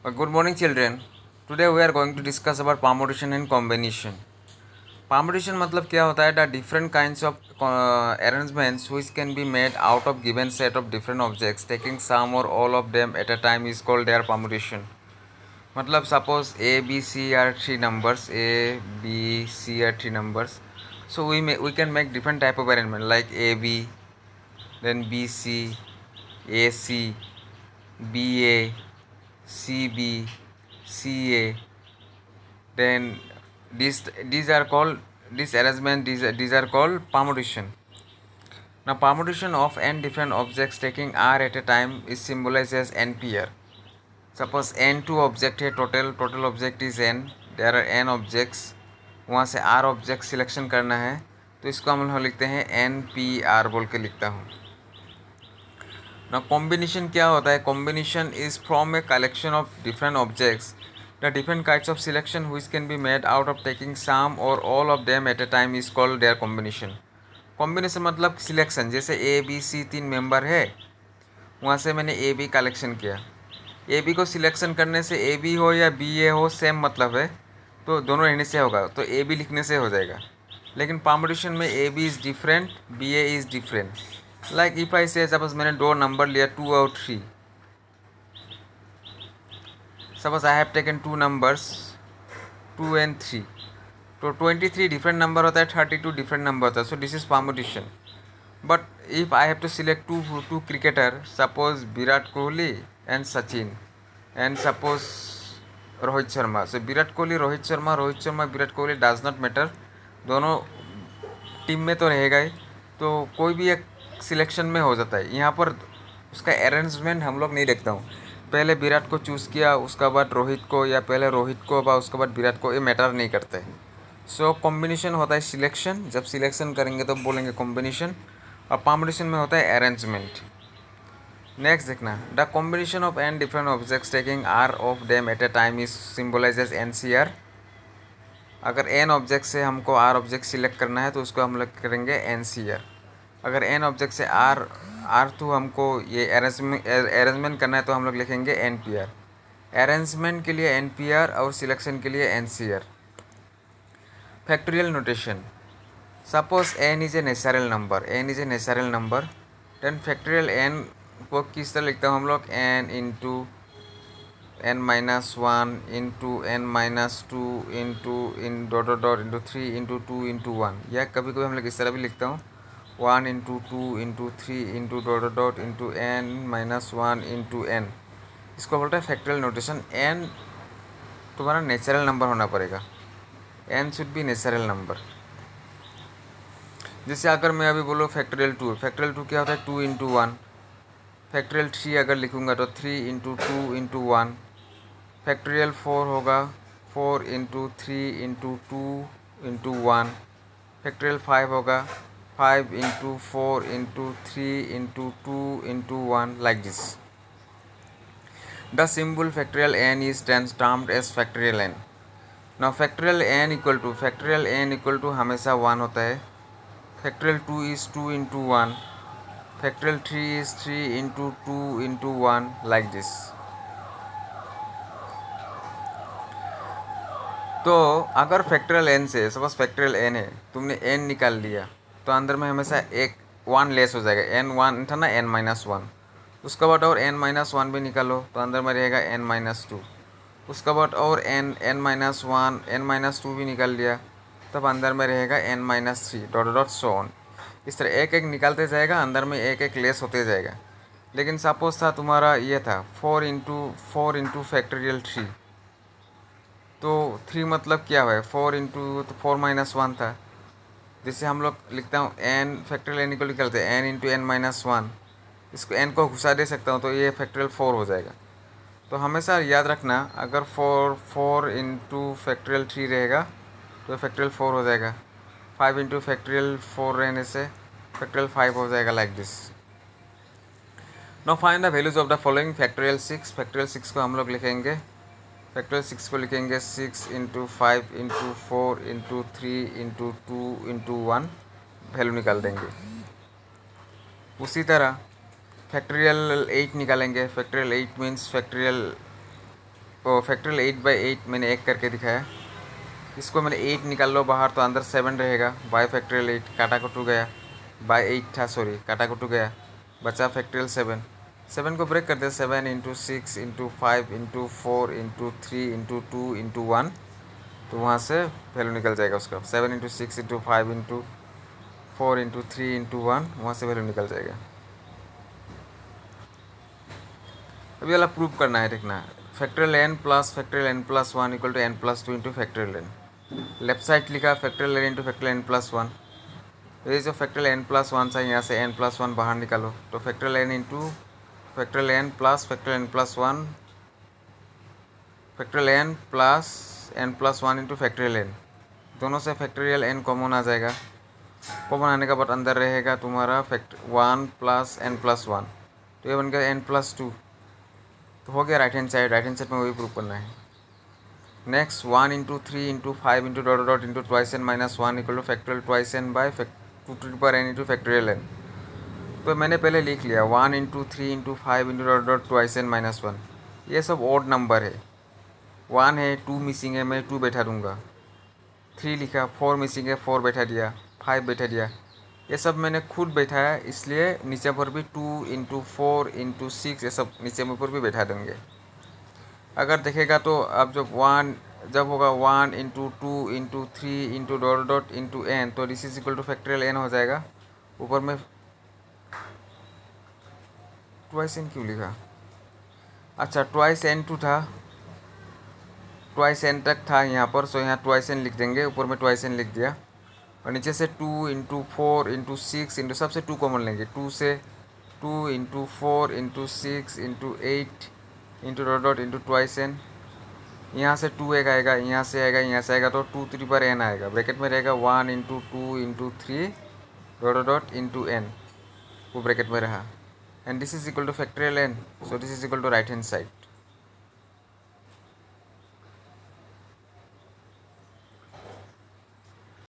Good morning, children. Today we are going to discuss about permutation and combination. Permutation मतलब क्या होता है? The different kinds of arrangements which can be made out of given set of different objects, taking some or all of them at a time is called their permutation. मतलब suppose A, B, C are three numbers. A, B, C are three numbers. So we can make different type of arrangement like A, B, then B, C, A, C, B, A, C, B, C, A. Then these are called this arrangement these are called permutation. Now permutation of n different objects taking r at a time is symbolized as n pair. Suppose n2 object है, total object is n, there are n objects, वहाँ से r object selection करना है तो इसको हम लोग लिखते हैं एन पी आर बोल के लिखता हूँ. ना कॉम्बिनेशन क्या होता है? Combination is from a collection of different objects the different kinds of selection which can be made out of taking some और all of them at a time is called their combination. Combination मतलब selection. जैसे A B C तीन member है, वहाँ से मैंने A B collection किया. A B को सिलेक्शन करने से ए बी हो या बी ए हो सेम मतलब है, तो दोनों रहने से होगा तो ए बी लिखने से हो जाएगा. लेकिन परमुटेशन में A B is different, B A is different. Like if I say suppose मैंने दो नंबर लिया 2 और 3. Suppose I have taken two numbers 2 and 3, तो 23 डिफरेंट नंबर होता है, 32 डिफरेंट नंबर होता है. So this is permutation. But if I have to select two cricketer, suppose Virat Kohli and Sachin and suppose Rohit Sharma. So Virat Kohli Rohit Sharma Virat Kohli does not matter, दोनों team में तो रहेगा ही, तो कोई भी एक सिलेक्शन में हो जाता है. यहाँ पर उसका अरेंजमेंट हम लोग नहीं देखता हूँ. पहले विराट को चूज़ किया, उसका बाद रोहित को, या पहले रोहित को उसके बाद विराट को, ये मैटर नहीं करता है. सो कॉम्बिनेशन होता है सिलेक्शन. जब सिलेक्शन करेंगे तो बोलेंगे कॉम्बिनेशन, और परमुटेशन में होता है अरेंजमेंट. नेक्स्ट देखना, the combination of n different objects taking r of them at a time is symbolize as n C r. अगर एन ऑब्जेक्ट से हमको आर ऑब्जेक्ट सिलेक्ट करना है तो उसको हम लोग करेंगे एन सी आर. अगर एन ऑब्जेक्ट से आर टू हमको ये अरेंजमेंट करना है तो हम लोग लिखेंगे एन पी आर. अरेंजमेंट के लिए एन पी आर और सिलेक्शन के लिए n C r. Factorial notation. Suppose n is a natural number, then factorial n को किस तरह लिखता हूँ हम लोग? N into n minus one into n minus two into n dot dot dot into three into two into one. या कभी कभी हम लोग इस तरह भी लिखता हूँ, one into two into three into dot dot dot into n minus one into n. इसको बोलते हैं फैक्टोरियल नोटेशन. एन तुम्हारा नेचुरल नंबर होना पड़ेगा. N should be natural number. जैसे अगर मैं अभी बोलो फैक्टोरियल टू क्या होता है? Two into one. Factorial three अगर लिखूँगा तो three into two into one. Factorial four होगा four into three into two into one. Factorial five होगा five into four into three into two into one, like this. The symbol factorial n is termed as factorial n. Now factorial n equal to हमेशा one होता है. Factorial two is two into one. Factorial three is three into two into one, like this. तो अगर factorial N से, suppose factorial N है, तुमने N निकाल लिया तो अंदर में हमेशा एक वन लेस हो जाएगा. एन वन था ना, एन माइनस वन. उसके बाद और एन माइनस वन भी निकालो तो अंदर में रहेगा एन माइनस टू. उसके बाद और n minus one n minus two भी निकाल लिया, तब अंदर में रहेगा n minus three dot dot so on. इस तरह एक एक निकालते जाएगा, अंदर में एक एक लेस होते जाएगा. लेकिन सपोज था तुम्हारा ये था फोर इंटू फैक्टोरियल थ्री, तो थ्री मतलब क्या हुआ है? फोर इंटू तो फोर माइनस वन था. जिससे हम लोग लिखता हूँ एन फैक्टोरियल एन को निकलते हैं n into n minus one. इसको एन को घुसा दे सकता हूँ तो ये फैक्टोरियल फोर हो जाएगा. तो हमेशा याद रखना, अगर फोर इंटू फैक्टोरियल थ्री रहेगा तो फैक्टोरियल फोर हो जाएगा. फाइव इंटू फैक्टोरियल फोर रहने से फैक्टोरियल फाइव हो जाएगा, like this. Now find the values of the following. Factorial six को हम लोग लिखेंगे, फैक्टोरियल सिक्स को लिखेंगे six into five into four into three into two into one, value निकाल देंगे. उसी तरह फैक्टोरियल एट निकालेंगे. Factorial eight means factorial factorial 8/8 मैंने 1 करके दिखाया। इसको मैंने 8 निकाल लो बाहर तो अंदर 7 रहेगा। बाय फैक्टोरियल 8 काटा को 2 गया, बाय 8 था सॉरी, काटा को 2 गया, बचा फैक्टोरियल 7। 7 को ब्रेक कर दिया, 7 into 6 into 5 into 4 into 3 into 2 into 1, तो वहाँ से वैल्यू निकल जाएगा उसका। 7 into 6 into 5 into 4 into 3 into 1, वहाँ से वैल्यू निकल जाएगा। अभी वाला प्रूव करना है, देखना। Factorial n plus factorial n plus 1 equal to n plus 2 into factorial n. Left side लिखा factorial n into factorial n plus 1। ये जो फैक्टोरियल एन प्लस 1 था, यहाँ से एन प्लस 1 बाहर निकालो तो factorial n into factorial n plus factorial n plus 1, factorial n plus 1 into factorial n. दोनों से फैक्टोरियल एन कॉमन आ जाएगा। कॉमन आने का बाद अंदर रहेगा तुम्हारा 1 प्लस एन प्लस 1, तो ये बन गया एन प्लस 2। तो हो गया right hand side. Right hand side में वही प्रूव करना है। Next 1 into 3 into 5 into dot dot into twice n minus 1 equal to factorial twice n by 2 to the power n into factorial n. तो मैंने पहले लिख लिया 1 into 3 into 5 into dot dot twice n minus 1। ये सब odd number है। 1 है, 2 missing है, मैं 2 बैठा दूंगा। 3 लिखा, 4 मिसिंग है, 4 बैठा दिया, 5 बैठा दिया। ये सब मैंने खुद बैठाया, इसलिए नीचे पर भी 2 इंटू 4 इंटू 6 ये सब नीचे में पर भी बैठा देंगे। अगर देखेगा तो अब जब होगा 1 into 2 into 3 into dot dot into n, तो this is equal to factorial n हो जाएगा। ऊपर में ट्वाइस एन क्यों लिखा? अच्छा, ट्वाइस एन 2 था, ट्वाइस एन तक था यहाँ पर, सो यहाँ ट्वाइस एन लिख देंगे, ऊपर में ट्वाइस एन लिख दिया। और नीचे से 2 इंटू 4 इंटू 6 इंटू सबसे 2 कॉमन लेंगे। 2 से 2 into 4 into 6 into 8 into dot dot into twice n. यहाँ से 2 एक आएगा, यहाँ से आएगा, यहाँ से आएगा, तो 2 3 पर एन आएगा। ब्रैकेट में रहेगा 1 into 2 into 3 dot dot dot into n, वो ब्रैकेट में रहा। And this is equal to factorial n, so this is equal to right hand side.